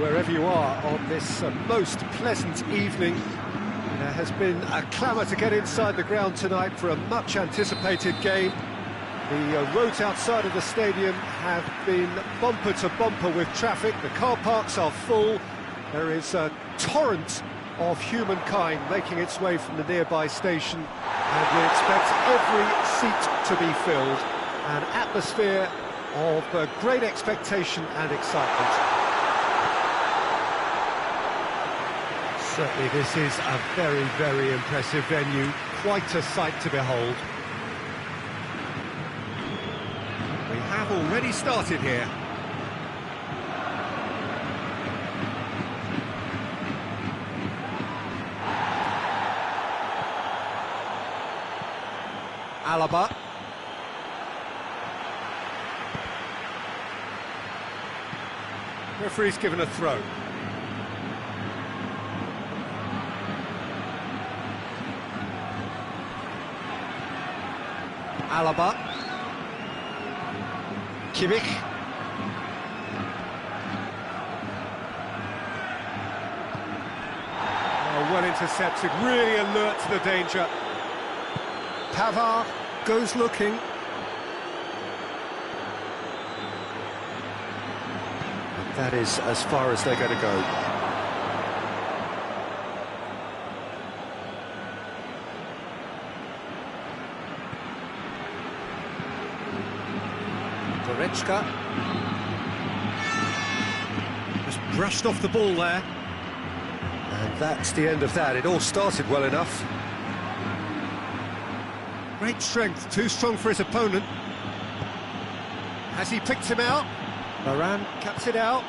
wherever you are on this most pleasant evening. There has been a clamour to get inside the ground tonight for a much-anticipated game. The roads outside of the stadium have been bumper to bumper with traffic. The car parks are full. There is a torrent of humankind making its way from the nearby station, and we expect every seat to be filled. An atmosphere of great expectation and excitement. Certainly this is a very, very impressive venue, quite a sight to behold. We have already started here. Alaba. Referee's given a throw. Alaba. Kimmich. Oh, well intercepted, really alert to the danger. Pavard goes looking. That is as far as they're going to go. Goretzka. Just brushed off the ball there. And that's the end of that. It all started well enough. Great strength, too strong for his opponent. Has he picked him out? Varane cuts it out.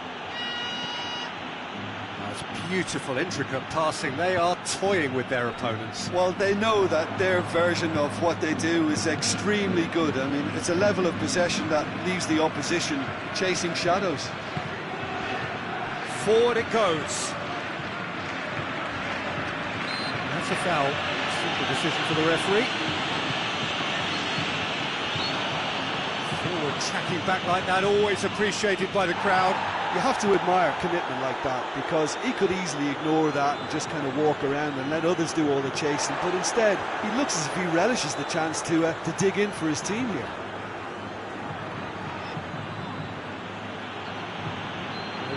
That's beautiful, intricate passing. They are toying with their opponents. Well, they know that their version of what they do is extremely good. I mean, it's a level of possession that leaves the opposition chasing shadows. Forward it goes. That's a foul. Simple decision for the referee. Forward tracking back like that, always appreciated by the crowd. You have to admire commitment like that, because he could easily ignore that and just kind of walk around and let others do all the chasing, but instead he looks as if he relishes the chance to dig in for his team here.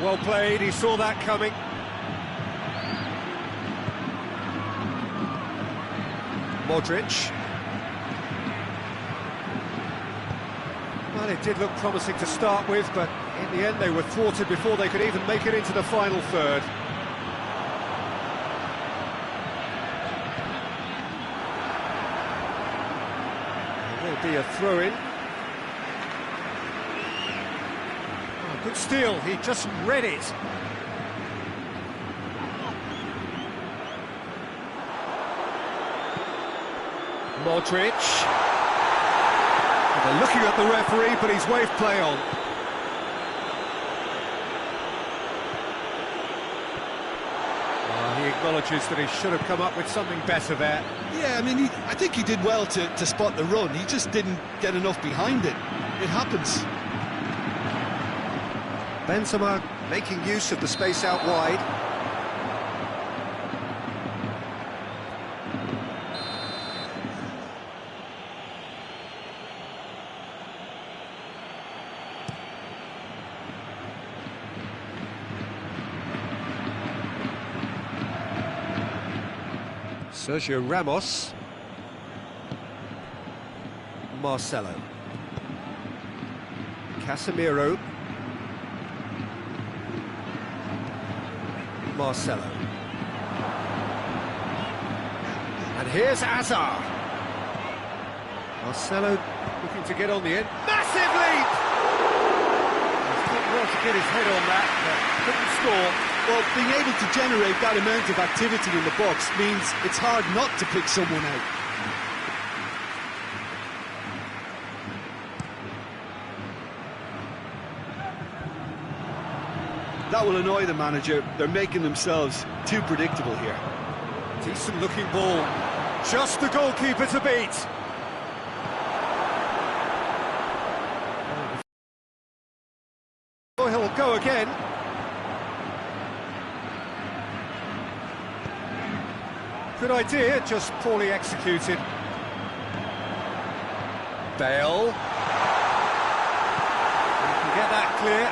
Well played, he saw that coming. Modric. Well, it did look promising to start with, but in the end they were thwarted before they could even make it into the final third. There will be a throw-in. Oh, good steal, he just read it. Modric. They're looking at the referee, but he's waved play on. He acknowledges that he should have come up with something better there. Yeah, I mean, I think he did well to spot the run. He just didn't get enough behind it. It happens. Benzema making use of the space out wide. Sergio Ramos. Marcelo. Casemiro. Marcelo. And here's Hazard. Marcelo looking to get on the end. Massive leap! He's done well to get his head on that, but couldn't score. Well, being able to generate that amount of activity in the box means it's hard not to pick someone out. That will annoy the manager. They're making themselves too predictable here. Decent looking ball. Just the goalkeeper to beat. Oh, he'll go again. good idea, just poorly executed. Bale. You can get that clear.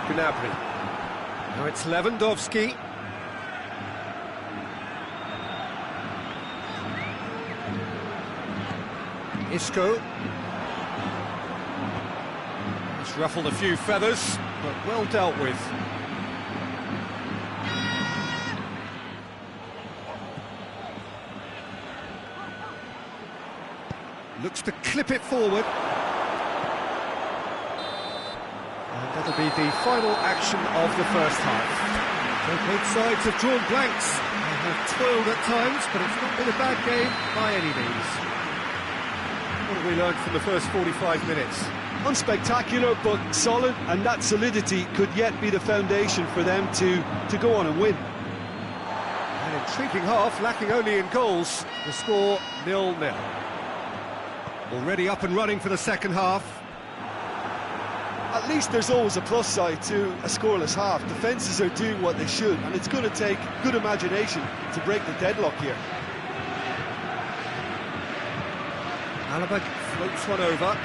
Gnabry. Now it's Lewandowski. Isco. It's ruffled a few feathers, but well dealt with. Looks to clip it forward. And that'll be the final action of the first half. Both sides have drawn blanks. They have toiled at times, but it's not been a bad game by any means. What have we learned from the first 45 minutes? Unspectacular, but solid, and that solidity could yet be the foundation for them to go on and win. An intriguing half, lacking only in goals. The score 0-0. Already up and running for the second half. At least there's always a plus side to a scoreless half. Defences are doing what they should, and it's going to take good imagination to break the deadlock here. Alaba floats one over.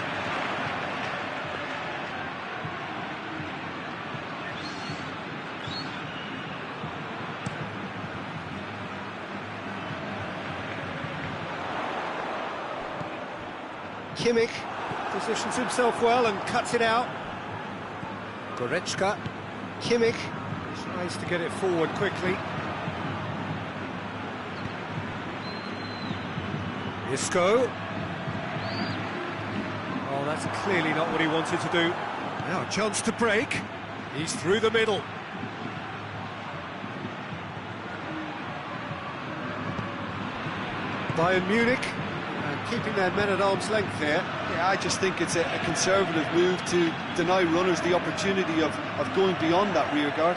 Kimmich positions himself well and cuts it out. Goretzka. Kimmich tries to get it forward quickly. Isco. Oh, that's clearly not what he wanted to do. Now a chance to break. He's through the middle. Bayern Munich. Keeping their men at arm's length here. Yeah, I just think it's a conservative move to deny runners the opportunity of going beyond that rear guard.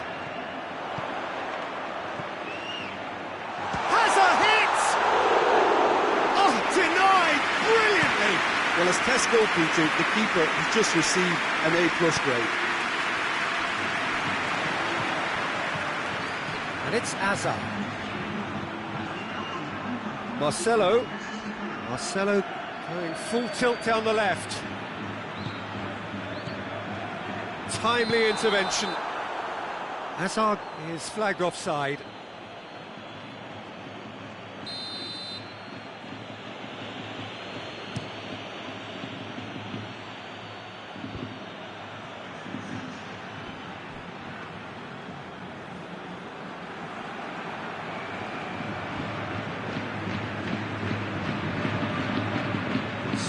Has a hit! Oh, denied brilliantly! Well, as test goalkeeper, the keeper has just received an A+ grade. And it's Azar. Marcelo going full tilt down the left. Timely intervention. Hazard is flagged offside.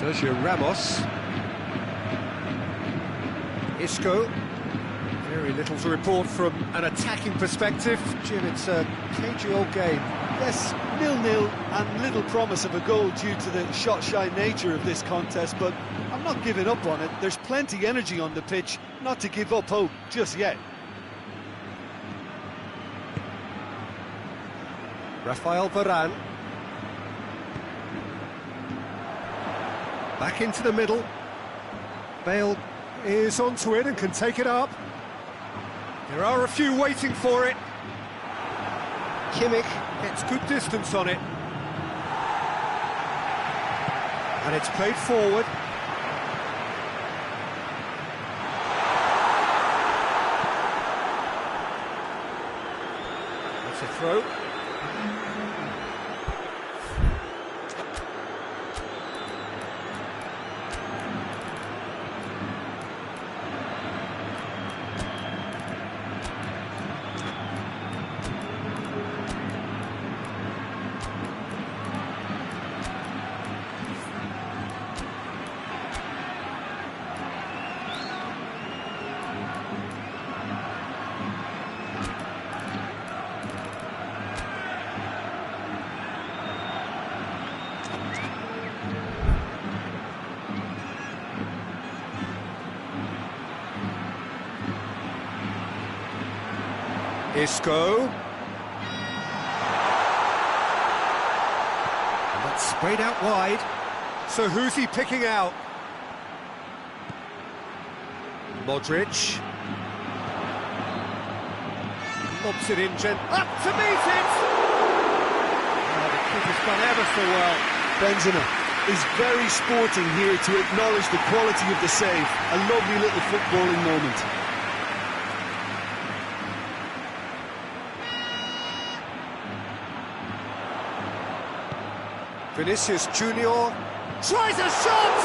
Sergio Ramos. Isco. Very little to report from an attacking perspective. Jim, it's a cagey old game. Yes, 0-0 and little promise of a goal due to the shot-shy nature of this contest, but I'm not giving up on it. There's plenty energy on the pitch, not to give up hope just yet. Rafael Varane. Back into the middle. Bale is onto it and can take it up. There are a few waiting for it. Kimmich gets good distance on it. And it's played forward. That's a throw. Isco. And that's sprayed out wide. So who's he picking out? Modric. Lobs it in, up to meet it! Oh, the keeper's done ever so well. Benzema is very sporting here to acknowledge the quality of the save. A lovely little footballing moment. Vinicius Junior tries a shot!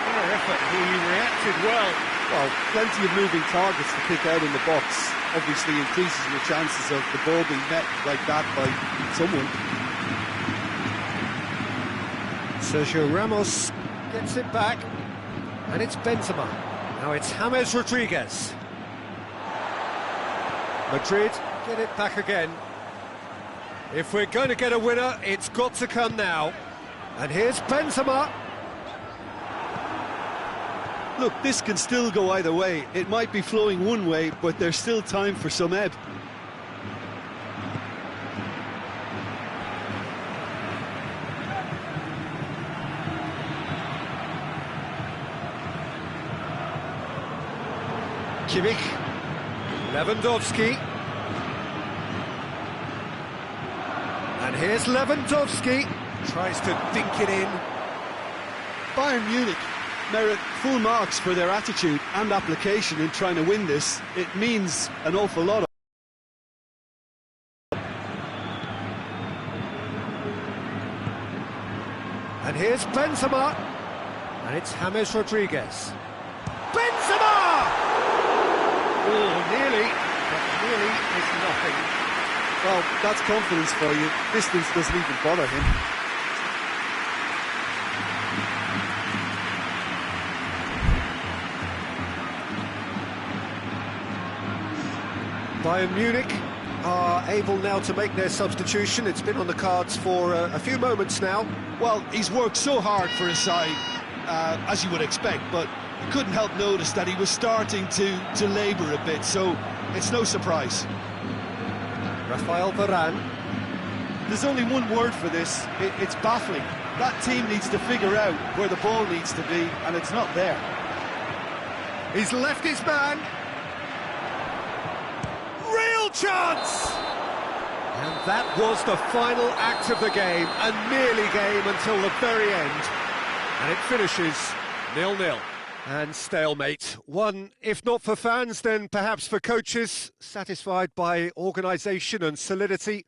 Fair effort, he reacted well. Well, plenty of moving targets to pick out in the box. Obviously increases your chances of the ball being met like that by someone. Sergio Ramos gets it back, and it's Benzema. Now it's James Rodriguez. Madrid get it back again. If we're going to get a winner, it's got to come now. And here's Benzema. Look, this can still go either way. It might be flowing one way, but there's still time for some ebb. Kimmich, Lewandowski. And here's Lewandowski. Tries to dink it in. Bayern Munich merit full marks for their attitude and application in trying to win this. It means an awful lot. And here's Benzema. And it's James Rodriguez. Benzema! Oh, nearly, but nearly is nothing. Well, that's confidence for you. Distance doesn't even bother him. Bayern Munich are able now to make their substitution. It's been on the cards for a few moments now. Well, he's worked so hard for his side, as you would expect, but you couldn't help notice that he was starting to labour a bit, so it's no surprise. Rafael Varane. There's only one word for this, it's baffling. That team needs to figure out where the ball needs to be, and it's not there. He's left his man. Real chance! And that was the final act of the game, a nearly game until the very end. And it finishes 0-0. And stalemate. One, if not for fans, then perhaps for coaches, satisfied by organisation and solidity.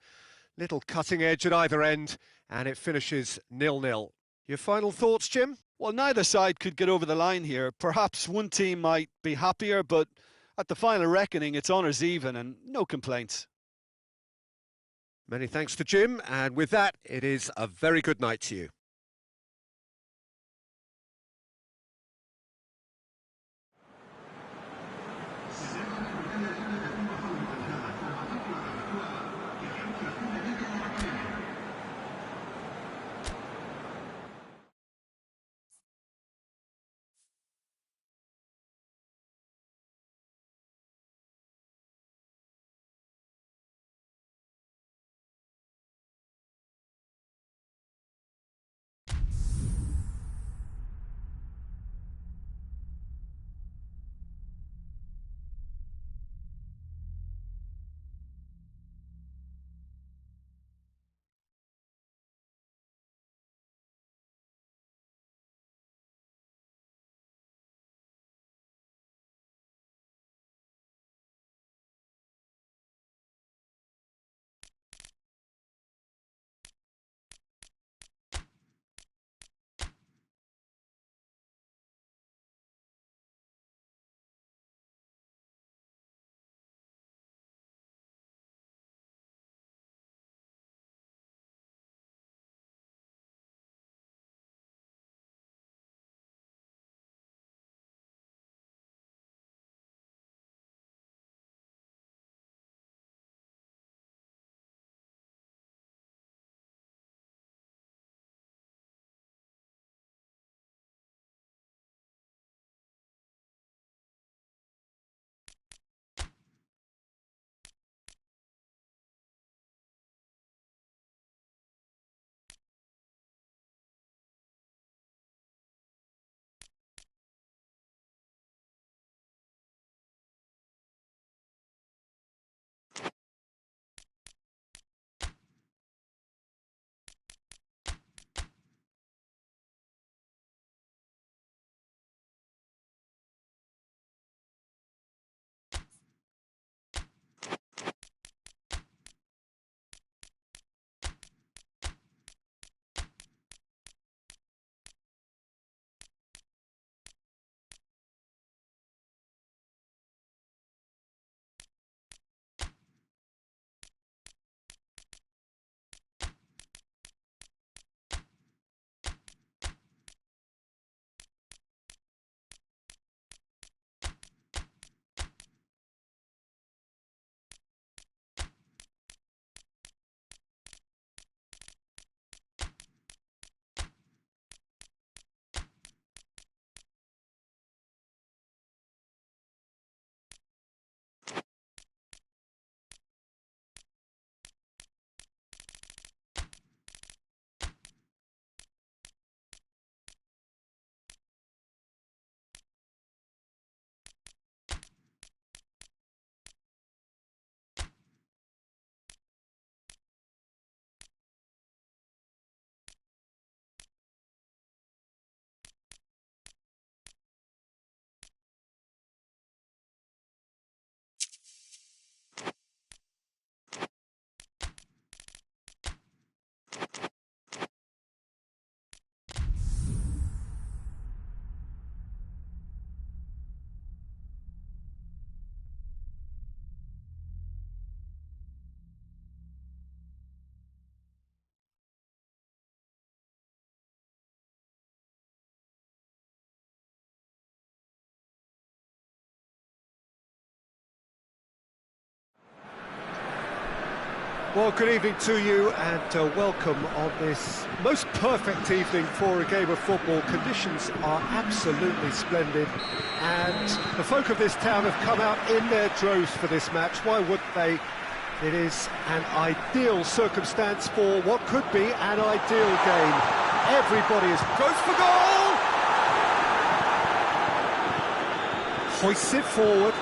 Little cutting edge at either end, and it finishes 0-0. Your final thoughts, Jim? Well, neither side could get over the line here. Perhaps one team might be happier, but at the final reckoning, it's honours even and no complaints. Many thanks to Jim, and with that, it is a very good night to you. Well, good evening to you and welcome on this most perfect evening for a game of football. Conditions are absolutely splendid and the folk of this town have come out in their droves for this match. Why wouldn't they? It is an ideal circumstance for what could be an ideal game. Everybody goes for goal! Hoists it forward.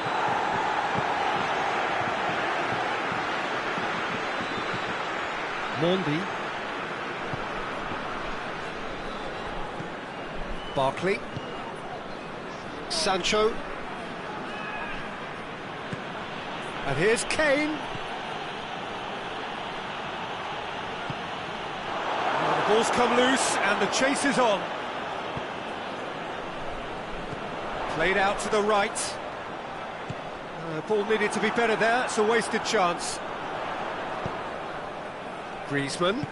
Mondi. Barkley. Sancho. And here's Kane. Now the ball's come loose and the chase is on. Played out to the right. The ball needed to be better there, it's a wasted chance. Griezmann.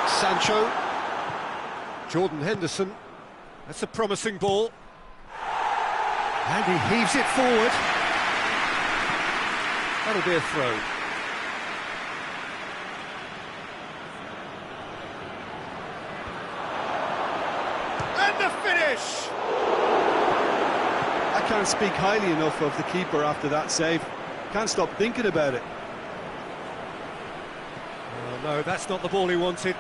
Sancho. Jordan Henderson. That's a promising ball. And he heaves it forward. That'll be a throw. And the finish! I can't speak highly enough of the keeper after that save. Can't stop thinking about it. Oh, no, that's not the ball he wanted.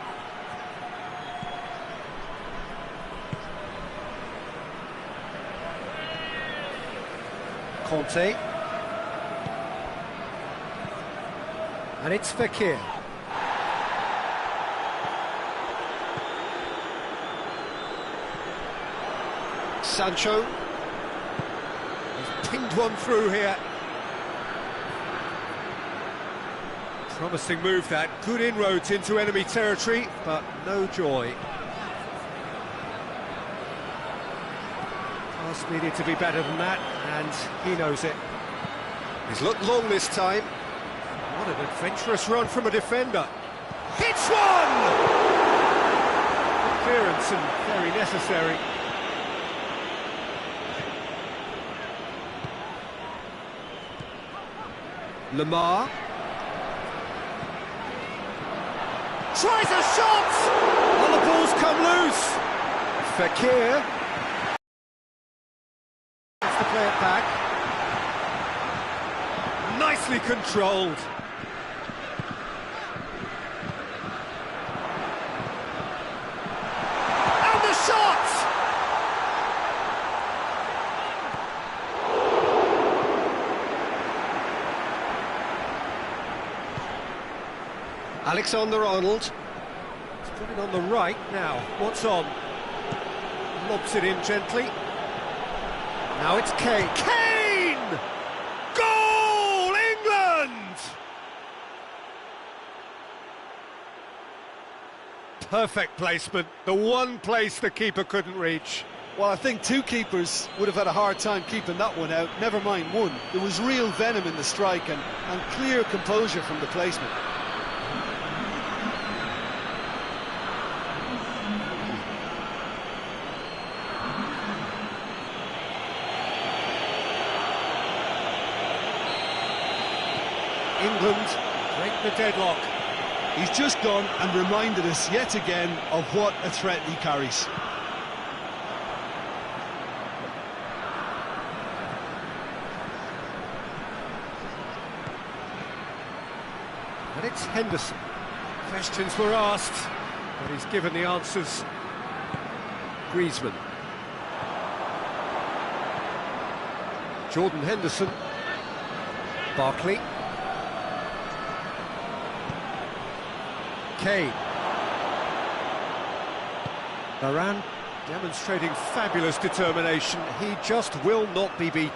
Conte. And it's Fekir. Sancho. He's pinged one through here. Promising move that, good inroads into enemy territory, but no joy. Pass needed to be better than that, and he knows it. He's looked long this time. What an adventurous run from a defender. Hits one! Clearance and very necessary. Lamar. Tries a shot! And the ball's come loose. Fekir. Has to play it back. Nicely controlled. And the shot! Alexander-Arnold. He's put it on the right now. What's on? Lobs it in gently. Now it's Kane. Kane! Goal! England! Perfect placement. The one place the keeper couldn't reach. Well, I think two keepers would have had a hard time keeping that one out, never mind one. There was real venom in the strike and clear composure from the placement. England break the deadlock. He's just gone and reminded us yet again of what a threat he carries. And it's Henderson. Questions were asked, but he's given the answers. Griezmann. Jordan Henderson. Barkley. Kane. Varane demonstrating fabulous determination. He just will not be beaten.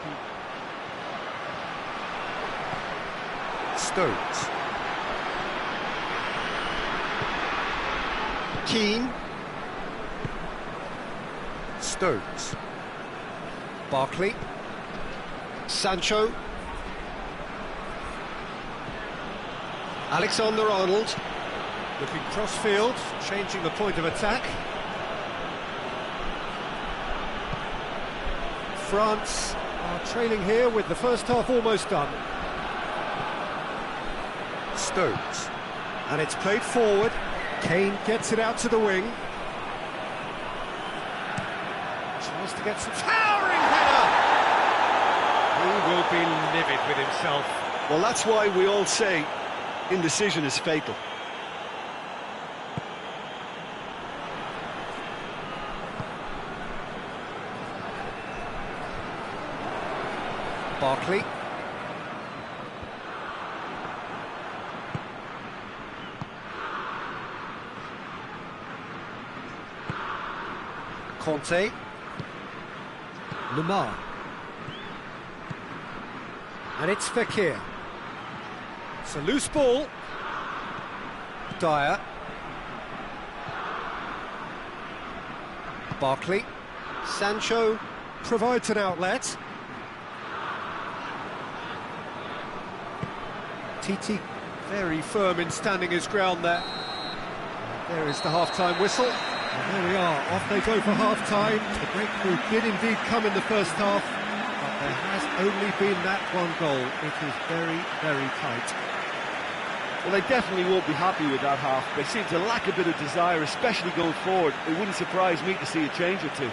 Stones. Keane. Stones. Barkley. Sancho. Alexander-Arnold. Looking cross-field, changing the point of attack. France are trailing here with the first half almost done. Stones. And it's played forward. Kane gets it out to the wing. Chance to get some towering header! He will be livid with himself. Well, that's why we all say indecision is fatal. Barkley. Conte. Lamar. And it's Fekir. It's a loose ball. Dyer. Barkley. Sancho provides an outlet. Titi very firm in standing his ground there. There is the half-time whistle. And there we are, off they go for half-time. The breakthrough did indeed come in the first half, but there has only been that one goal. It is very, very tight. Well, they definitely won't be happy with that half. They seem to lack a bit of desire, especially going forward. It wouldn't surprise me to see a change or two.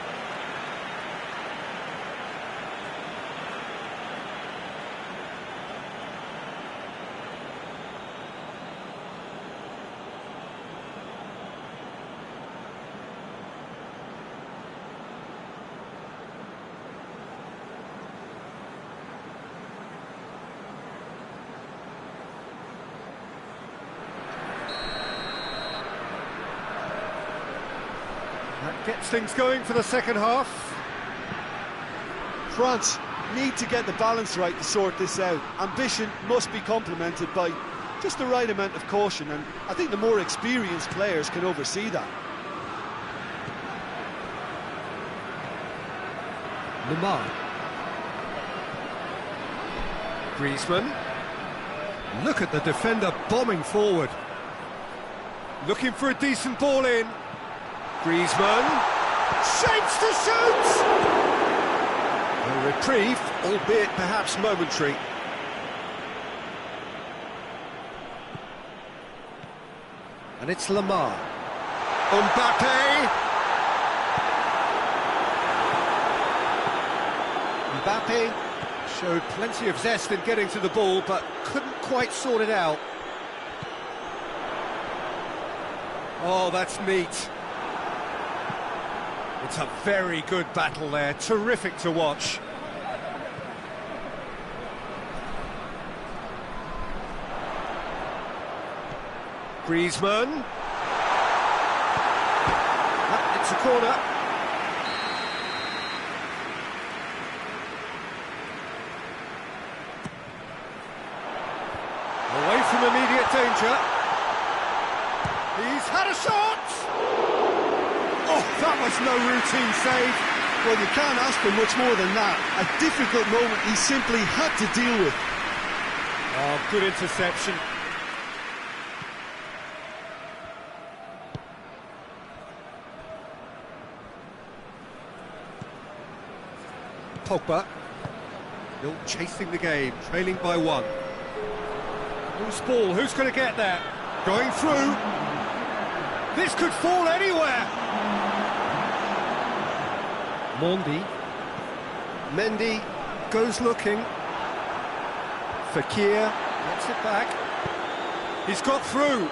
That gets things going for the second half. France need to get the balance right to sort this out. Ambition must be complemented by just the right amount of caution, and I think the more experienced players can oversee that. Lamar. Griezmann. Look at the defender bombing forward. Looking for a decent ball in. Griezmann shapes to shoot! A reprieve, albeit perhaps momentary. And it's Lamar. Mbappe! Mbappe showed plenty of zest in getting to the ball, but couldn't quite sort it out. Oh, that's neat. It's a very good battle there, terrific to watch. Griezmann. It's a corner. Away from immediate danger. He's had a shot! Oh, that was no routine save. Well, you can't ask for much more than that. A difficult moment he simply had to deal with. Oh, good interception. Pogba. Still chasing the game, trailing by one. Loose ball, who's going to get there? Going through. This could fall anywhere. Mendy goes looking. Fekir gets it back. He's got through.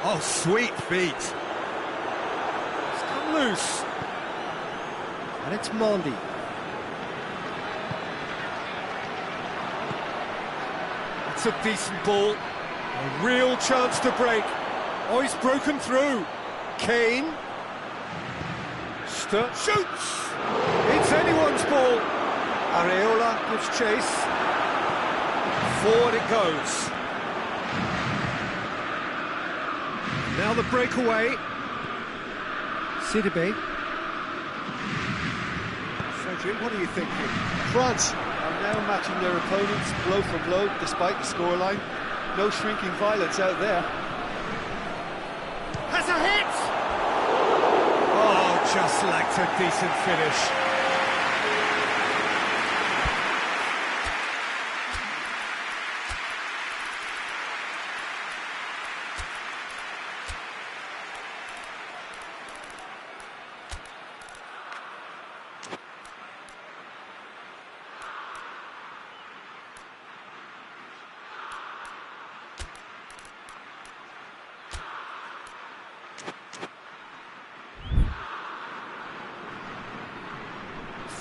Oh, sweet feet. It's come loose. And it's Mendy. It's a decent ball. A real chance to break. Oh, he's broken through. Kane. Shoots! It's anyone's ball. Areola gives chase. Forward it goes. Now the breakaway. Sidibe. Cedric, what are you thinking? France are now matching their opponents blow for blow despite the scoreline. No shrinking violence out there. Has a hit! Oh, just lacked a decent finish.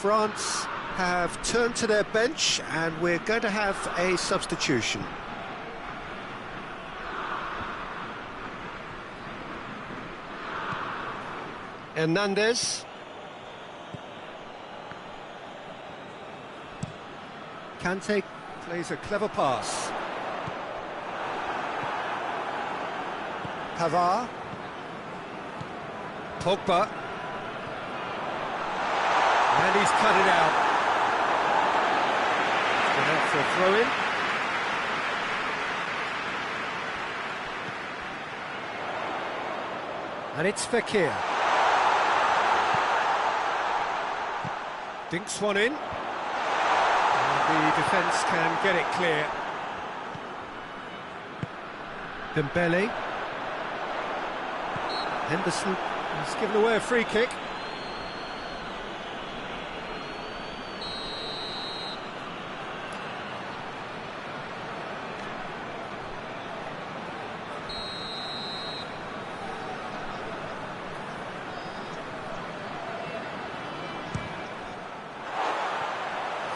France have turned to their bench and we're going to have a substitution. Hernandez. Kante plays a clever pass. Pavard. Pogba. And he's cut it out. It's gone out for a throw-in. And it's Fekir. Dinks one in. And the defence can get it clear. Dembele. Henderson has given away a free kick.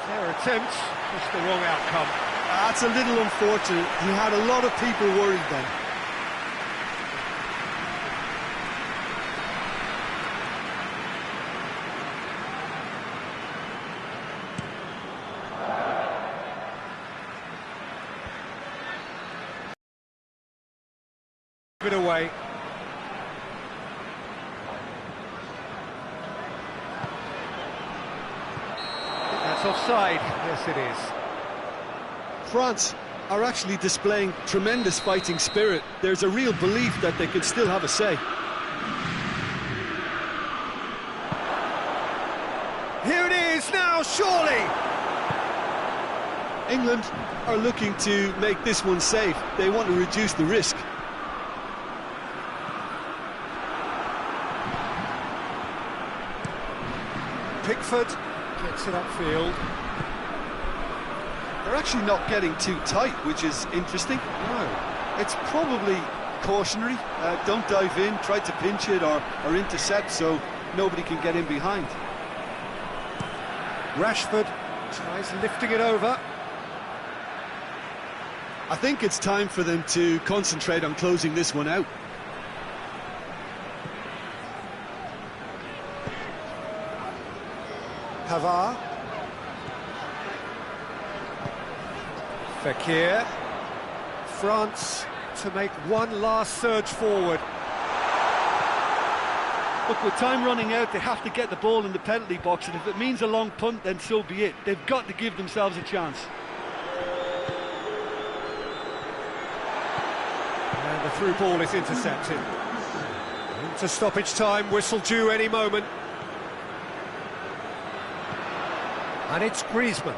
Their attempt, just the wrong outcome. That's a little unfortunate. He had a lot of people worried then. Give it away. That's offside. Yes, it is. France are actually displaying tremendous fighting spirit. There's a real belief that they could still have a say. Here it is now, surely! England are looking to make this one safe. They want to reduce the risk. Pickford gets it upfield. They're actually not getting too tight, which is interesting. No. It's probably cautionary. Don't dive in, try to pinch it or intercept so nobody can get in behind. Rashford tries lifting it over. I think it's time for them to concentrate on closing this one out. Pavard. Fekir. France to make one last surge forward. Look, with time running out, they have to get the ball in the penalty box, and if it means a long punt, then so be it. They've got to give themselves a chance. And the through ball is intercepted. Into stoppage time, whistle due any moment. And it's Griezmann.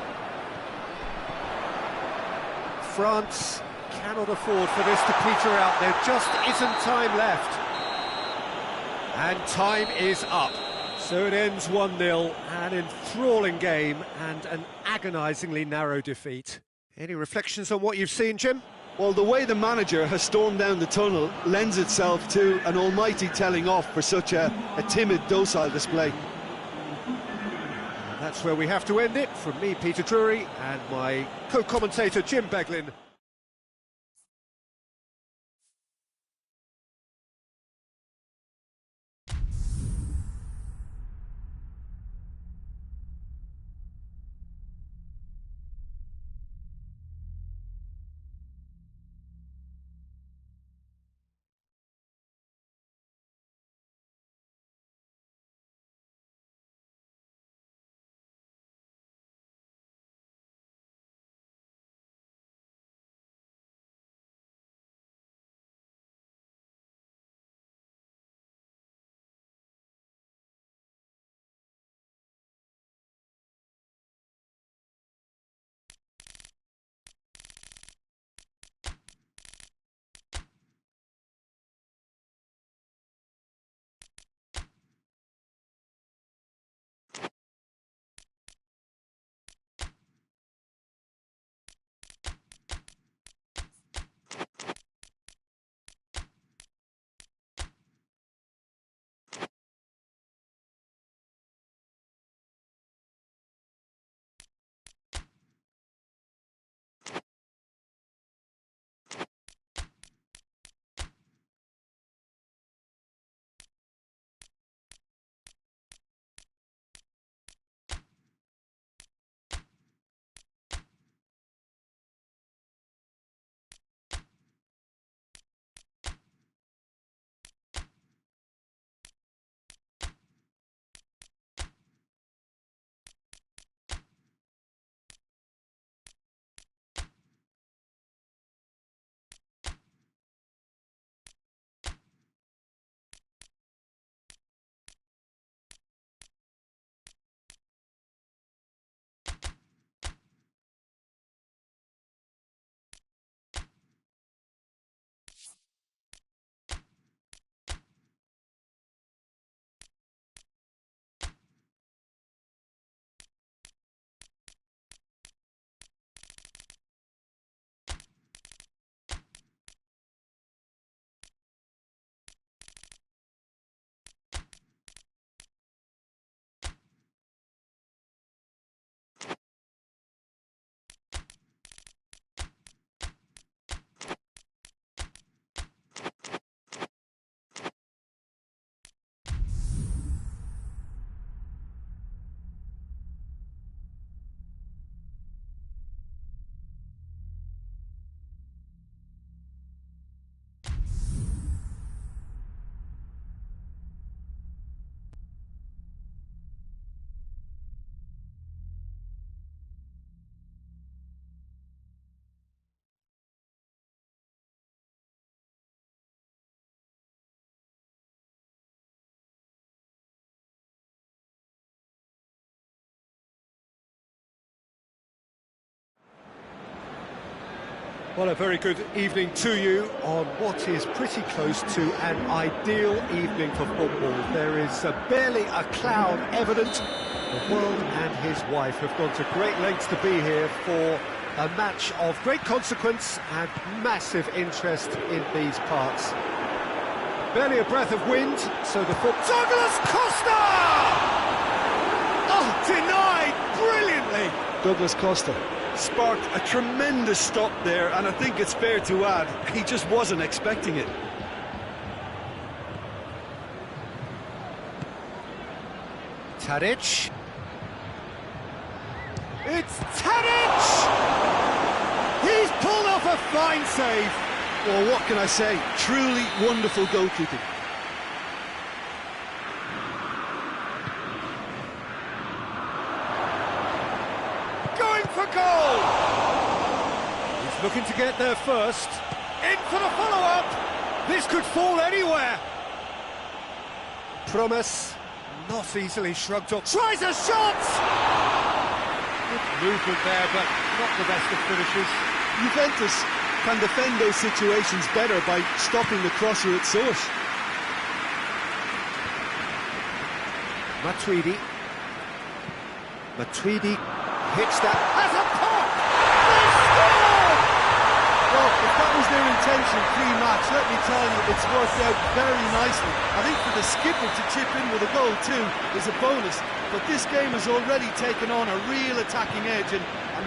France cannot afford for this to peter out. There just isn't time left. And time is up. So it ends 1-0, an enthralling game and an agonisingly narrow defeat. Any reflections on what you've seen, Jim? Well, the way the manager has stormed down the tunnel lends itself to an almighty telling off for such a timid, docile display. That's where we have to end it. From me, Peter Drury, and my co-commentator, Jim Beglin. Well, a very good evening to you on what is pretty close to an ideal evening for football. There is barely a cloud evident. The world and his wife have gone to great lengths to be here for a match of great consequence and massive interest in these parts. Barely a breath of wind, so the foot... Douglas Costa! Oh, denied brilliantly! Douglas Costa sparked a tremendous stop there, and I think it's fair to add, he just wasn't expecting it. Tadic. It's Tadic! He's pulled off a fine save. Well, what can I say? Truly wonderful goalkeeping. Going for goal! He's looking to get there first. In for the follow-up! This could fall anywhere! Promise, not easily shrugged off. Tries a shot! Good movement there, but not the best of finishes. Juventus can defend those situations better by stopping the crosser at source. Matuidi hits that as a pop! They score! Well, if that was their intention pre-match, let me tell you, it's worked out very nicely. I think for the skipper to chip in with a goal too is a bonus, but this game has already taken on a real attacking edge, and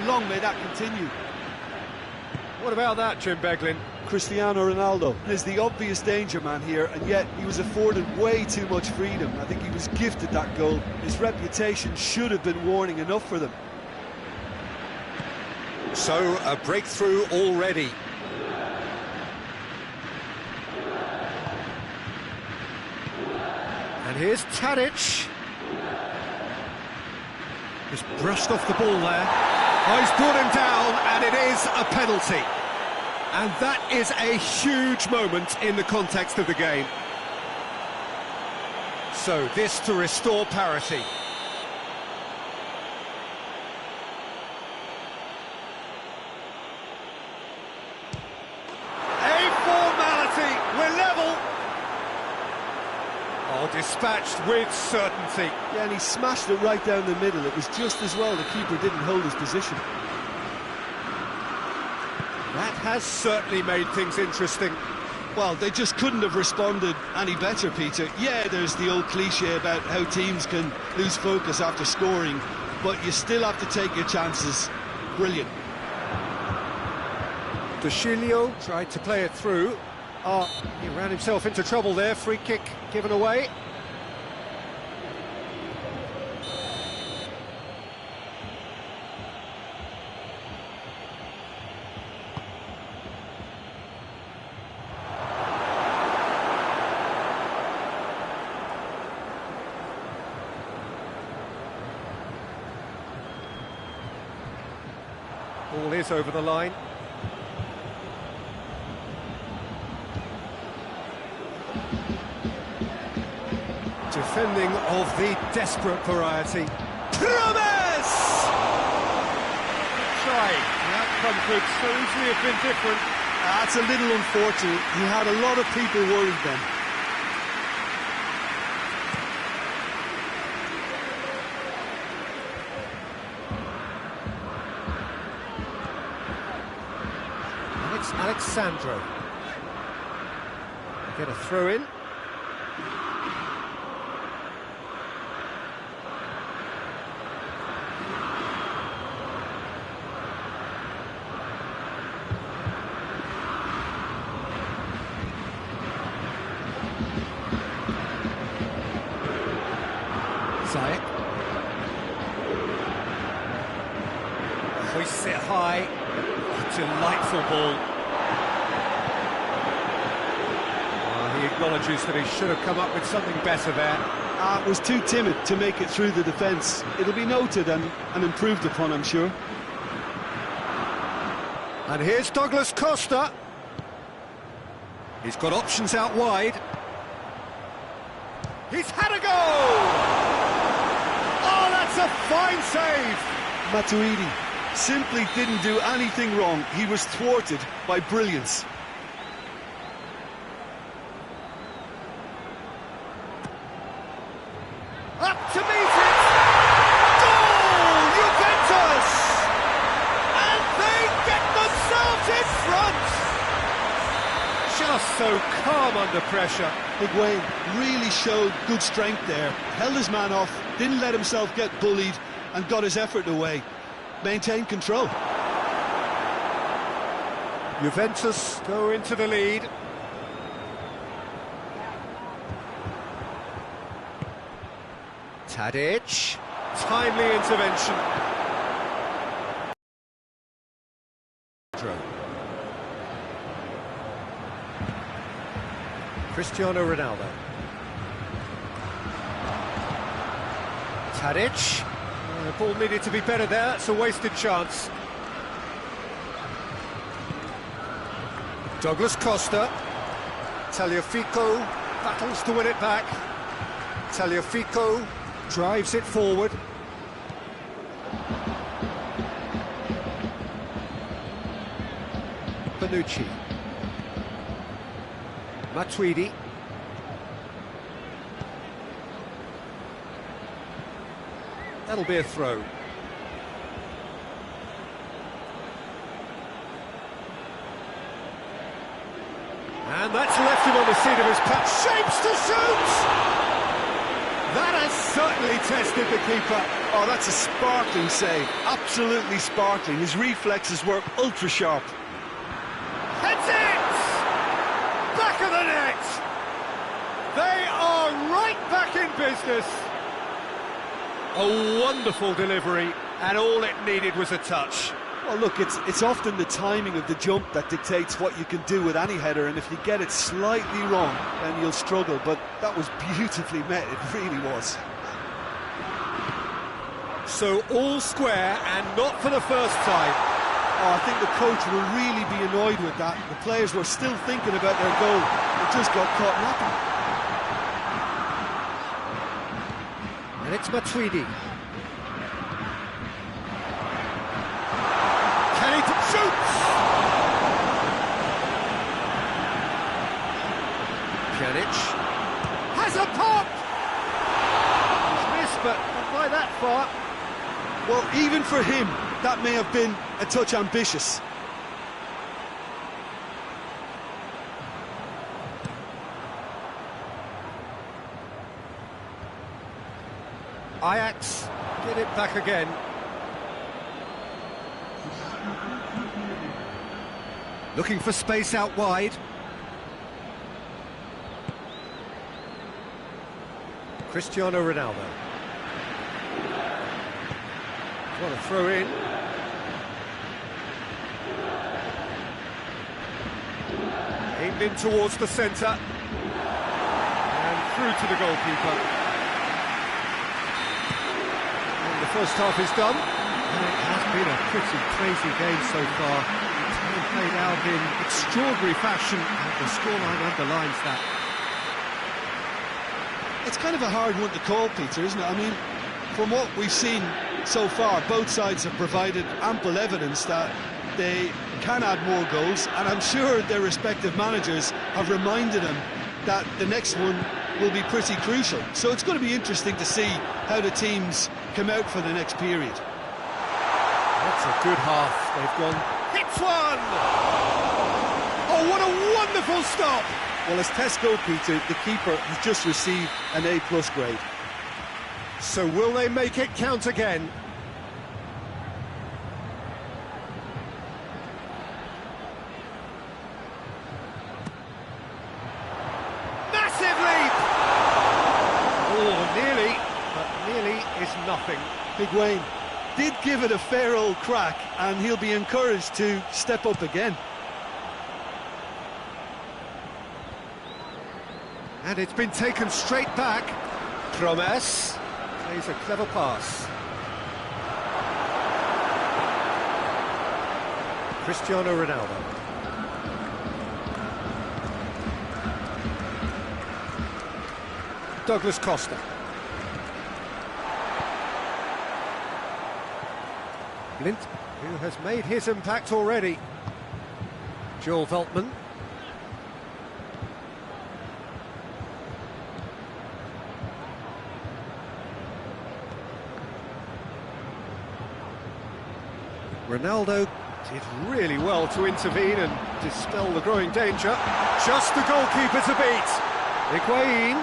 long may that continue. What about that, Jim Beglin? Cristiano Ronaldo is the obvious danger man here, and yet he was afforded way too much freedom. I think he was gifted that goal. His reputation should have been warning enough for them. So, a breakthrough already. And here's Tadic. Just brushed off the ball there. Oh, he's brought him down, and it is a penalty. And that is a huge moment in the context of the game. So, this to restore parity. We're level. Oh, dispatched with certainty. Yeah, and he smashed it right down the middle. It was just as well the keeper didn't hold his position. That has certainly made things interesting. Well, they just couldn't have responded any better, Peter. Yeah, there's the old cliche about how teams can lose focus after scoring, but you still have to take your chances. Brilliant. Ducilio tried to play it through. Oh, he ran himself into trouble there. Free kick given away. Ball is over the line. Defending of the desperate variety. Promise! Try. The outcome could so easily have been different. That's a little unfortunate. He had a lot of people worried then. And it's Alexandro. Get a throw in. Zayek hoists it high. Delightful ball. He acknowledges that he should have come up with something better there. It was too timid to make it through the defence. It'll be noted and improved upon, I'm sure. And here's Douglas Costa. He's got options out wide. He's had a goal! Oh, that's a fine save! Matuidi simply didn't do anything wrong. He was thwarted by brilliance. Up to meet it! Goal! Juventus! And they get themselves in front! Just so calm under pressure. Higuain really showed good strength there. Held his man off, didn't let himself get bullied, and got his effort away. Maintained control. Juventus go into the lead. Tadic, timely intervention. Cristiano Ronaldo. Tadic. The ball needed to be better there, it's a wasted chance. Douglas Costa. Tagliafico battles to win it back. Tagliafico drives it forward. Bonucci. Matuidi. That'll be a throw. And that's left him on the seat of his pants. Shapes to shoot! That has certainly tested the keeper. Oh, that's a sparkling save. Absolutely sparkling. His reflexes were ultra sharp. Heads it! Back of the net! They are right back in business. A wonderful delivery, and all it needed was a touch. Well, look, it's often the timing of the jump that dictates what you can do with any header, and if you get it slightly wrong, then you'll struggle. But that was beautifully met, it really was. So all square, and not for the first time. Oh, I think the coach will really be annoyed with that. The players were still thinking about their goal. They just got caught napping. And it's Matuidi. Can he shoot? Pjanic has a pop. He's missed, but not by that far. Well, even for him, that may have been a touch ambitious. Ajax get it back again. Looking for space out wide. Cristiano Ronaldo. What a throw in. Aimed in towards the centre. And through to the goalkeeper. First half is done, and it has been a pretty crazy game so far. It's been played out in extraordinary fashion, and the scoreline underlines that. It's kind of a hard one to call, Peter, isn't it? I mean, from what we've seen so far, both sides have provided ample evidence that they can add more goals, and I'm sure their respective managers have reminded them that the next one will be pretty crucial. So it's going to be interesting to see how the teams come out for the next period. That's a good half. They've gone, hits one! Oh, what a wonderful stop! Well, as test goalkeeper, the keeper has just received an A+ grade. So will they make it count again? Is nothing. Higuain did give it a fair old crack, and he'll be encouraged to step up again. And it's been taken straight back. Promes plays a clever pass. Cristiano Ronaldo. Douglas Costa. Blind who has made his impact already. Joel Veltman. Ronaldo did really well to intervene and dispel the growing danger. Just the goalkeeper to beat. Higuain.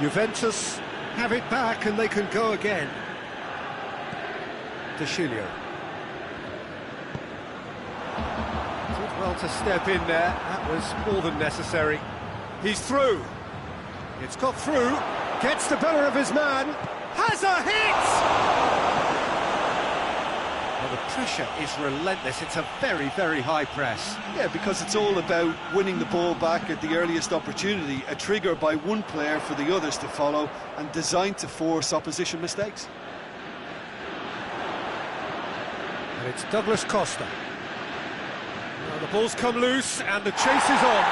Juventus have it back and they can go again. De Chilio. Did well to step in there. That was more than necessary. He's through. It's got through. Gets the better of his man. Has a hit! Well, the pressure is relentless. It's a very, very high press. Yeah, because it's all about winning the ball back at the earliest opportunity, a trigger by one player for the others to follow, and designed to force opposition mistakes. And it's Douglas Costa. Now the ball's come loose and the chase is on.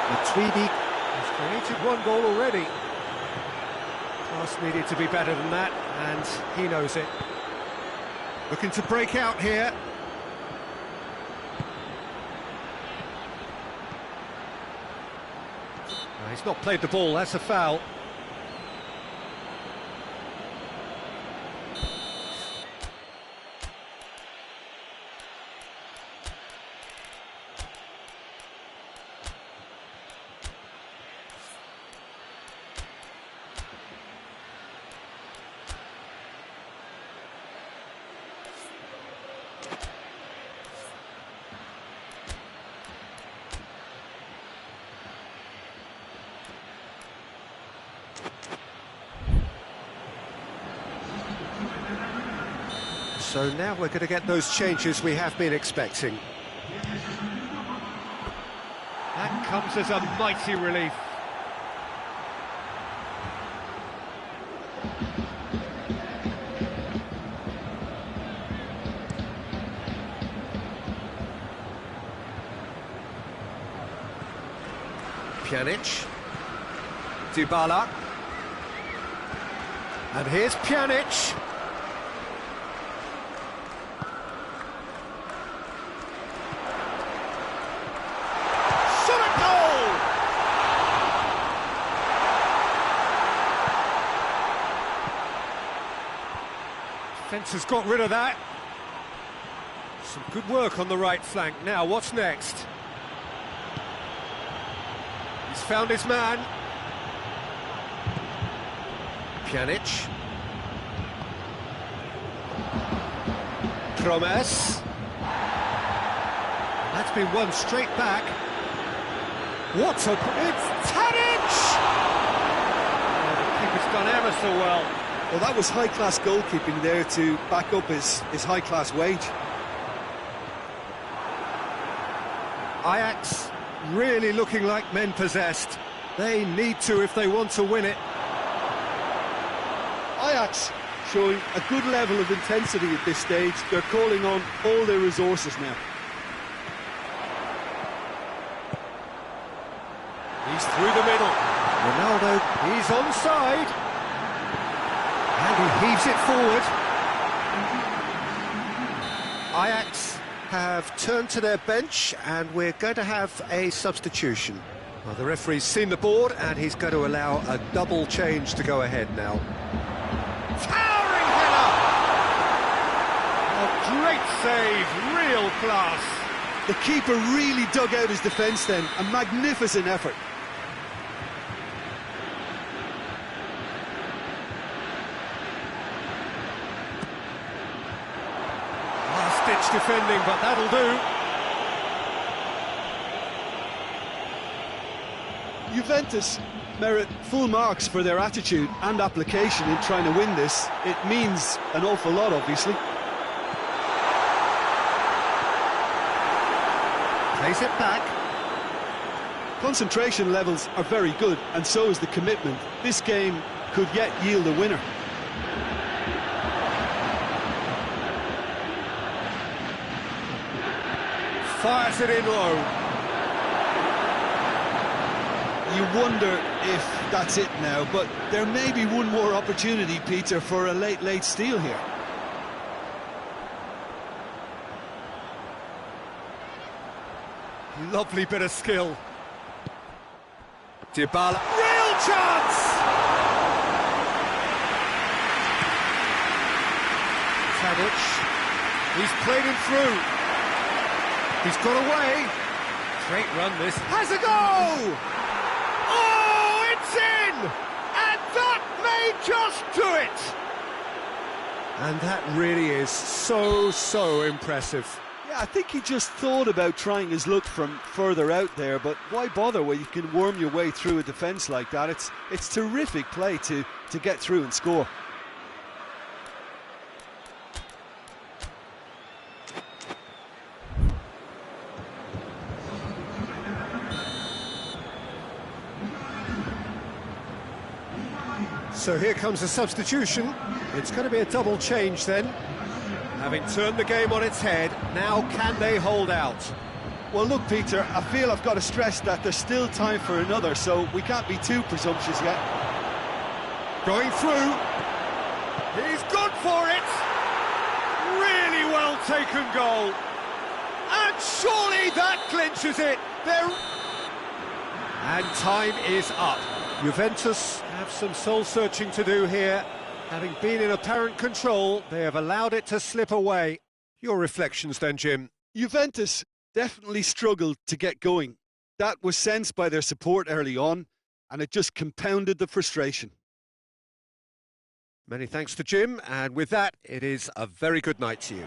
Matuidi has created one goal already. Pass needed to be better than that, and he knows it. Looking to break out here. No, he's not played the ball, that's a foul. So now we're going to get those changes we have been expecting. That comes as a mighty relief. Pjanic. Dybala. And here's Pjanic. Defence has got rid of that. Some good work on the right flank. Now, what's next? He's found his man. Pjanic. Promes. That's been won straight back. What a... It's Tadic! Oh, the keeper's done ever so well. Well, that was high-class goalkeeping there to back up his high-class wage. Ajax really looking like men possessed. They need to if they want to win it. Ajax showing a good level of intensity at this stage. They're calling on all their resources now. He's through the middle. Ronaldo, he's onside. And he heaves it forward. Ajax have turned to their bench and we're going to have a substitution. Well, the referee's seen the board and he's going to allow a double change to go ahead now. Towering header! A great save, real class. The keeper really dug out his defence then, a magnificent effort. Last-ditch defending, but that'll do. Juventus merit full marks for their attitude and application in trying to win this. It means an awful lot, obviously. Plays it back. Concentration levels are very good, and so is the commitment. This game could yet yield a winner. Fires it in low. You wonder if that's it now, but there may be one more opportunity, Peter, for a late steal here. Lovely bit of skill. Dybala, real chance! Tadic, he's played him through. He's got away. Great run this. Has a goal! Oh, it's in! And that may just do it! And that really is so impressive. Yeah, I think he just thought about trying his luck from further out there, but why bother when you can worm your way through a defence like that? It's terrific play to get through and score. So here comes a substitution. It's going to be a double change then. Having turned the game on its head, now can they hold out? Well, look, Peter, I feel I've got to stress that there's still time for another, so we can't be too presumptuous yet. Going through. He's good for it. Really well taken goal. And surely that clinches it. And time is up. Juventus have some soul-searching to do here. Having been in apparent control, they have allowed it to slip away. Your reflections then, Jim? Juventus definitely struggled to get going. That was sensed by their support early on, and it just compounded the frustration. Many thanks to Jim, and with that, it is a very good night to you.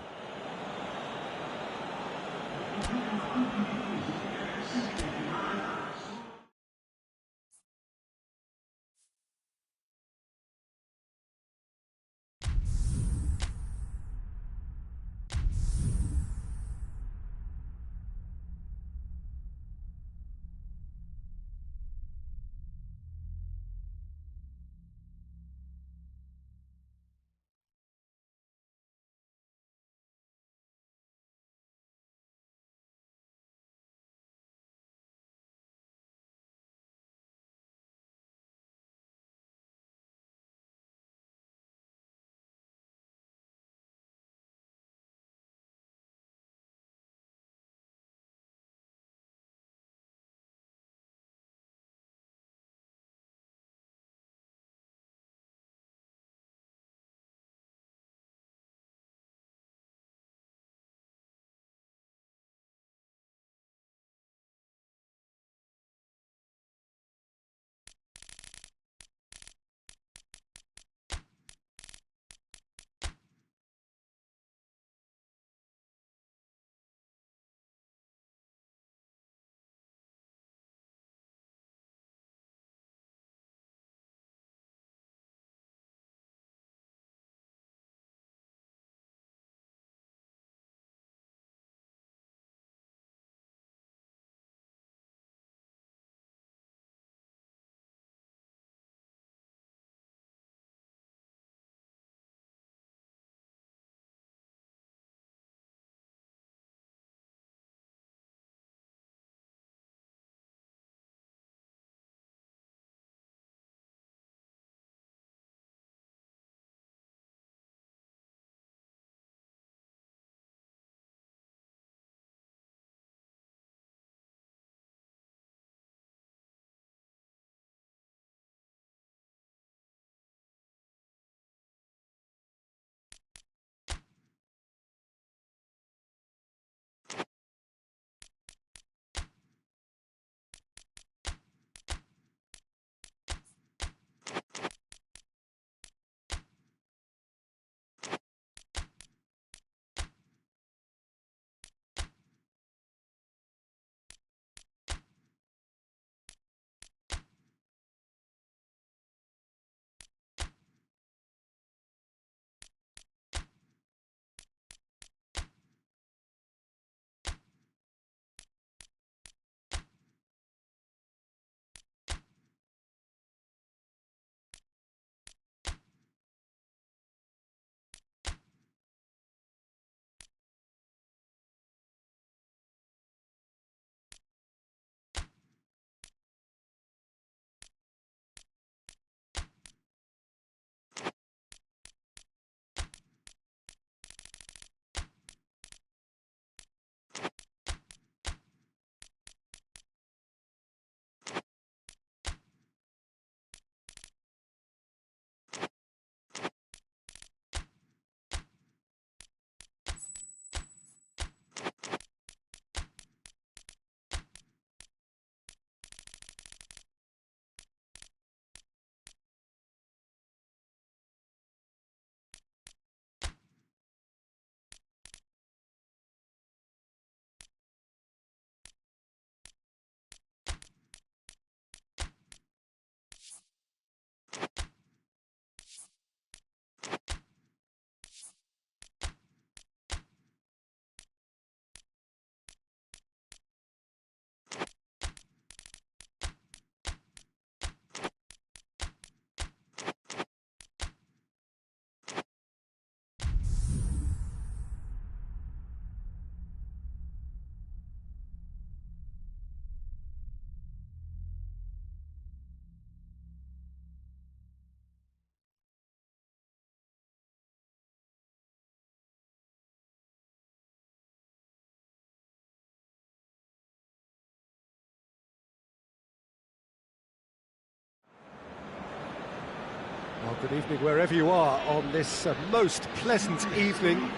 Good evening wherever you are on this most pleasant evening.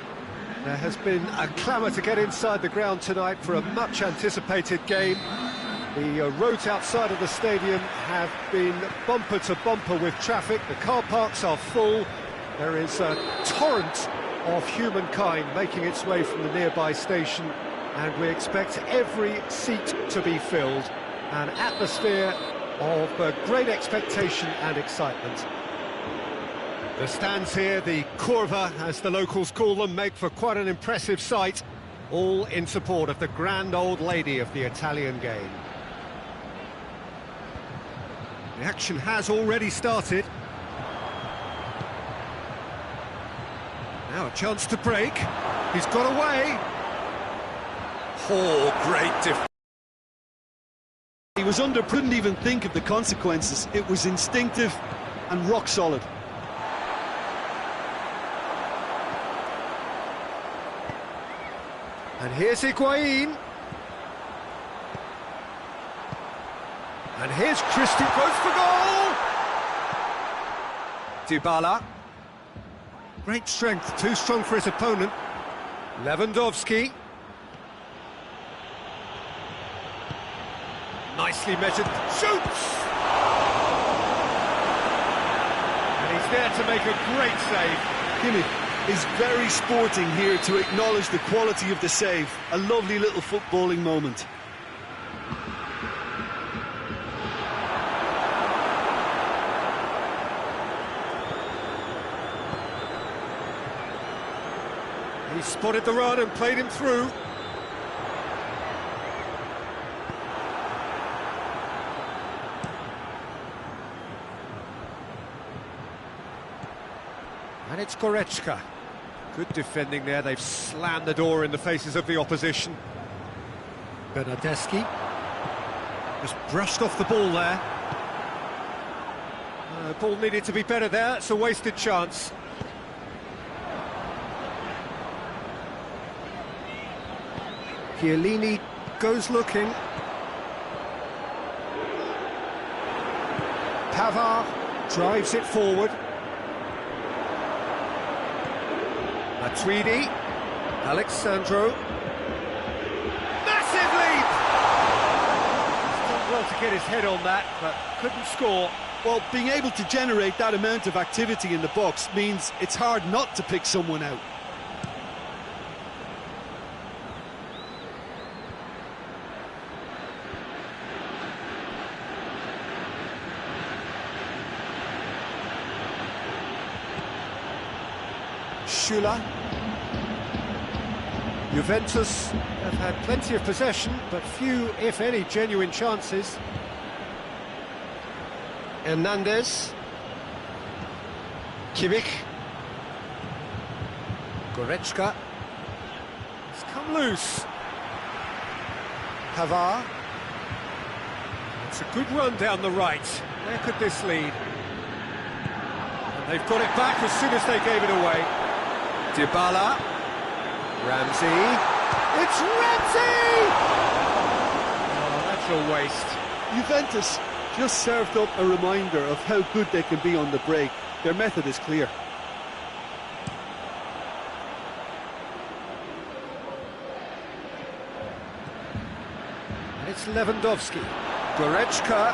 There has been a clamour to get inside the ground tonight for a much anticipated game. The roads outside of the stadium have been bumper to bumper with traffic. The car parks are full. There is a torrent of humankind making its way from the nearby station, and we expect every seat to be filled. An atmosphere of great expectation and excitement. The stands here, the curva as the locals call them, make for quite an impressive sight, all in support of the grand old lady of the Italian game. The action has already started. Now a chance to break. He's got away. Oh, great defense. He was couldn't even think of the consequences. It was instinctive and rock solid. And here's Higuain. And here's Christian, goes for goal! Dybala. Great strength, too strong for his opponent. Lewandowski. Nicely measured, shoots! And he's there to make a great save. Kimmich is very sporting here to acknowledge the quality of the save. A lovely little footballing moment. He spotted the run and played him through. And it's Goretzka. Good defending there. They've slammed the door in the faces of the opposition. Bernardeschi just brushed off the ball there. The ball needed to be better there. It's a wasted chance. Chiellini goes looking. Pavard drives it forward. Matuidi, Alexandro. Massive leap! He's done well to get his head on that, but couldn't score. Well, being able to generate that amount of activity in the box means it's hard not to pick someone out. Schüller. Juventus have had plenty of possession, but few, if any, genuine chances. Hernandez. Kimmich. Goretzka. It's come loose. Pavard. It's a good run down the right. Where could this lead? And they've got it back as soon as they gave it away. Dybala, Ramsey, it's Ramsey! Oh, that's a waste. Juventus just served up a reminder of how good they can be on the break. Their method is clear. And it's Lewandowski. Goretzka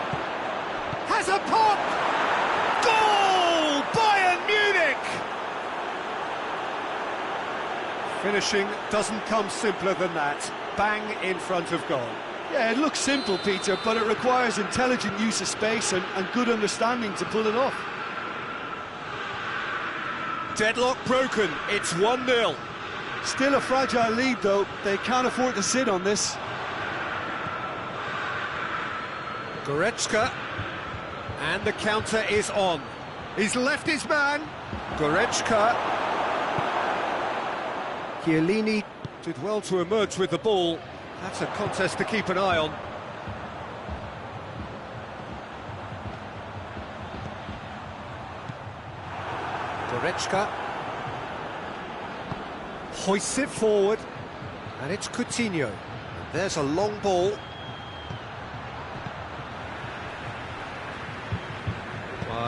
has a pop! Goal! Bayern Munich! Finishing doesn't come simpler than that. Bang in front of goal. Yeah, it looks simple, Peter, but it requires intelligent use of space and good understanding to pull it off. Deadlock broken, it's 1-0. Still a fragile lead, though. They can't afford to sit on this. Goretzka, and the counter is on. He's left his man. Goretzka. Chiellini did well to emerge with the ball. That's a contest to keep an eye on. Goretzka hoists it forward, and it's Coutinho. There's a long ball.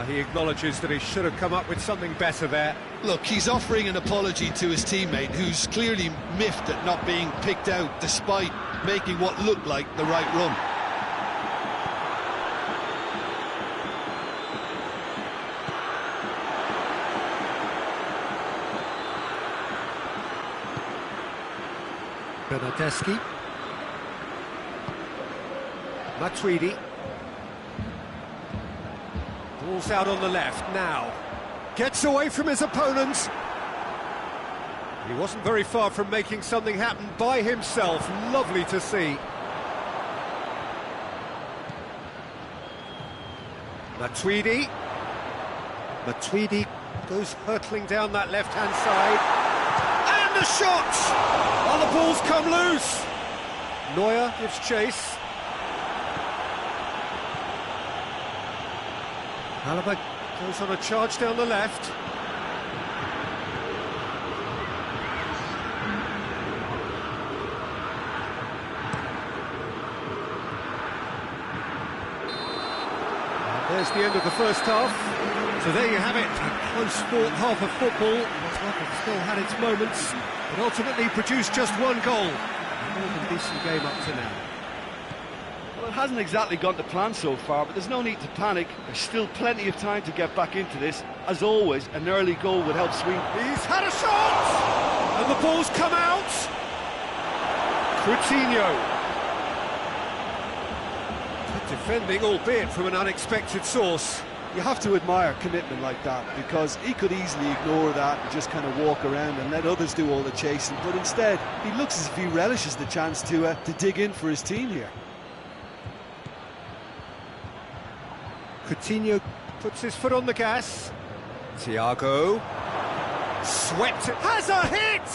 He acknowledges that he should have come up with something better there. Look, he's offering an apology to his teammate, who's clearly miffed at not being picked out despite making what looked like the right run. Bernardeschi. Matuidi. Ball's out on the left now. Gets away from his opponents. He wasn't very far from making something happen by himself. Lovely to see. Matuidi. Matuidi goes hurtling down that left-hand side. And a shot! Oh, the ball's come loose. Neuer gives chase. Alaba goes on a charge down the left. And there's the end of the first half. So there you have it, a close-fought half of football. It still had its moments, but ultimately produced just one goal. A more than decent game up to now. Well, it hasn't exactly gone to plan so far, but there's no need to panic. There's still plenty of time to get back into this. As always, an early goal would help swing. He's had a shot! And the ball's come out! Coutinho. Good defending, albeit from an unexpected source. You have to admire commitment like that, because he could easily ignore that and just kind of walk around and let others do all the chasing, but instead he looks as if he relishes the chance to dig in for his team here. Coutinho puts his foot on the gas. Thiago swept it, has a hit!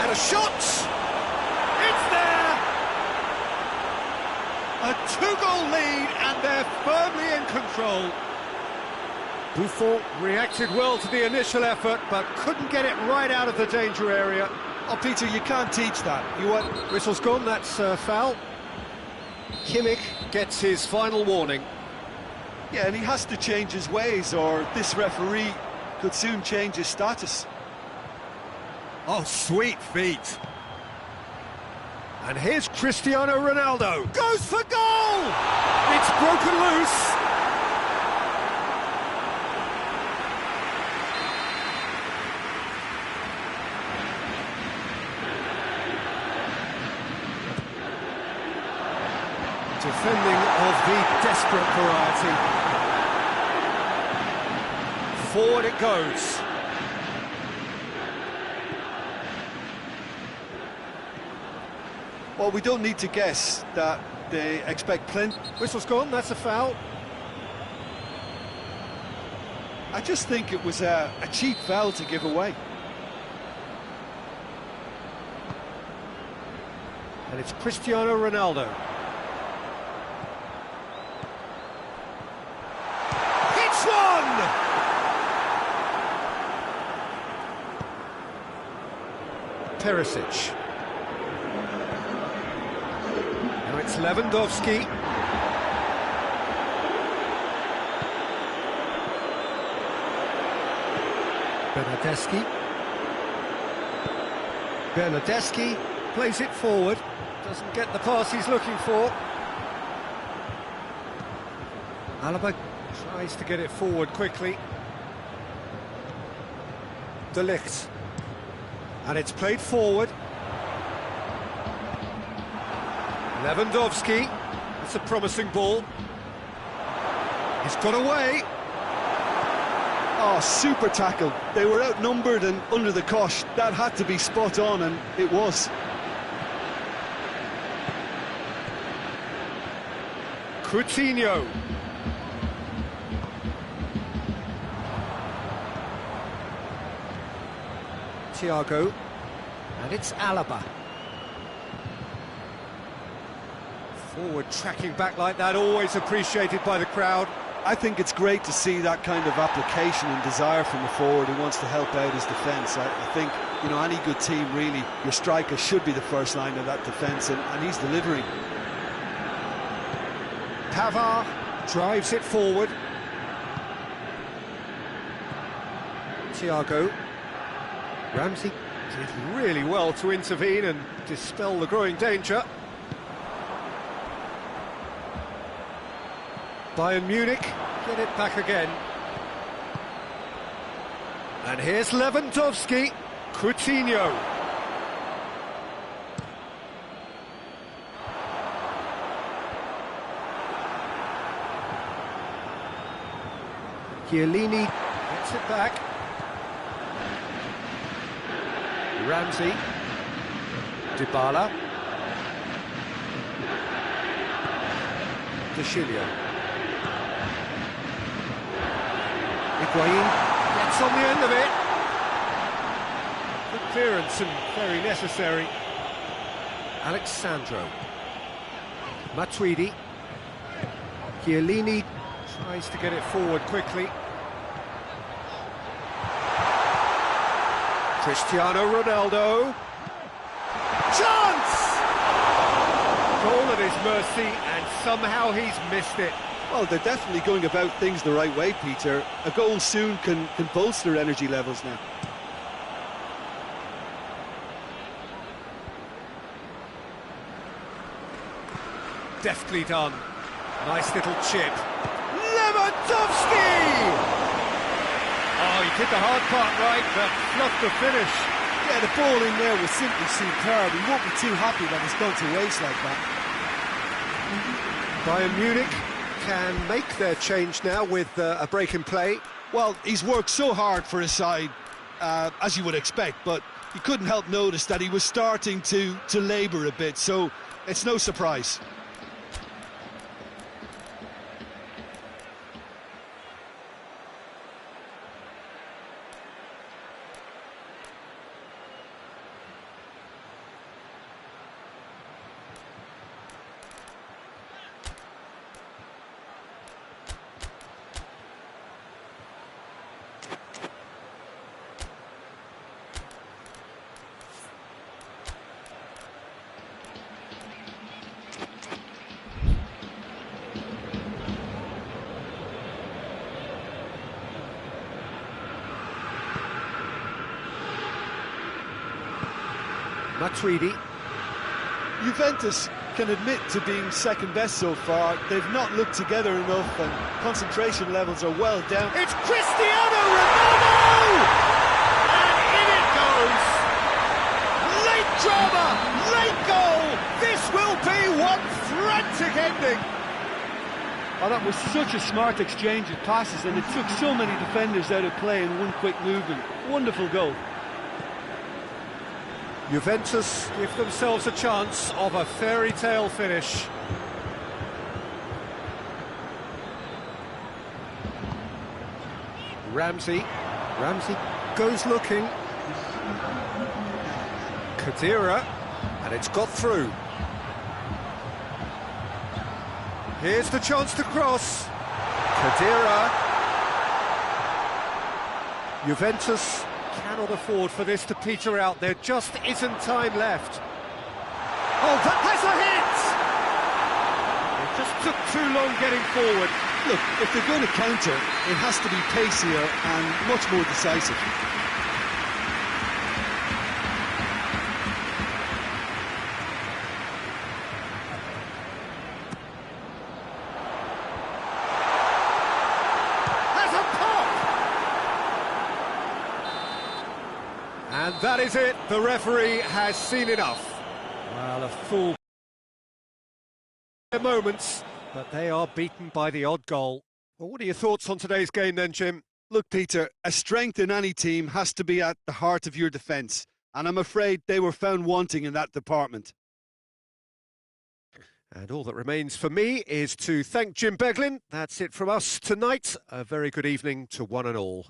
And a shot! It's there! A two-goal lead, and they're firmly in control. Buffon reacted well to the initial effort, but couldn't get it right out of the danger area. Oh, Peter, you can't teach that. Whistle's gone, that's foul. Kimmich gets his final warning. Yeah, and he has to change his ways, or this referee could soon change his status. Oh, sweet feet. And here's Cristiano Ronaldo. Goes for goal! It's broken loose. Defending of the desperate variety. Forward it goes. Well, we don't need to guess that they expect plenty. Whistle's gone, that's a foul. I just think it was a cheap foul to give away. And it's Cristiano Ronaldo. Hits one! Perisic. Now it's Lewandowski. Bernardeschi. Bernardeschi plays it forward. Doesn't get the pass he's looking for. Alaba tries to get it forward quickly. De Ligt. And it's played forward. Lewandowski. That's a promising ball. He's got away. Oh, super tackle. They were outnumbered and under the cosh. That had to be spot on, and it was. Coutinho. Thiago. And it's Alaba. Forward tracking back like that, always appreciated by the crowd. I think it's great to see that kind of application and desire from the forward who wants to help out his defence. I think, you know, any good team, really, your striker should be the first line of that defence, and he's delivering. Pavard drives it forward. Thiago. Ramsey did really well to intervene and dispel the growing danger. Bayern Munich get it back again. And here's Lewandowski. Coutinho. Chiellini gets it back. Ramsey. Dybala. De Chilio. Higuain gets on the end of it. Good clearance and very necessary. Alexandro. Matuidi. Chiellini tries to get it forward quickly. Cristiano Ronaldo. Chance! Goal at his mercy, and somehow he's missed it. Well, they're definitely going about things the right way, Peter. A goal soon can bolster energy levels now. Deftly done. Nice little chip. Lewandowski! Oh, he did the hard part right, but fluffed the finish. Yeah, the ball in there was simply superb. He won't be too happy that it's gone to waste like that. Bayern Munich can make their change now with a break in play. Well, he's worked so hard for his side, as you would expect, but you couldn't help notice that he was starting to labour a bit, so it's no surprise. Matuidi. Juventus can admit to being second best so far. They've not looked together enough and concentration levels are well down. It's Cristiano Ronaldo! And in it goes! Late drama, late goal! This will be one frantic ending! Oh, that was such a smart exchange of passes, and it took so many defenders out of play in one quick movement. Wonderful goal. Juventus give themselves a chance of a fairy tale finish. Ramsey goes looking. Khedira, and it's got through. Here's the chance to cross. Khedira. Juventus cannot afford for this to peter out. There just isn't time left. Oh, that has a hit! It just took too long getting forward. Look, if they're going to counter, it has to be pacier and much more decisive. And that is it. The referee has seen enough. Well, a full moments, but they are beaten by the odd goal. Well, what are your thoughts on today's game then, Jim? Look, Peter, a strength in any team has to be at the heart of your defence, and I'm afraid they were found wanting in that department. And all that remains for me is to thank Jim Beglin. That's it from us tonight. A very good evening to one and all.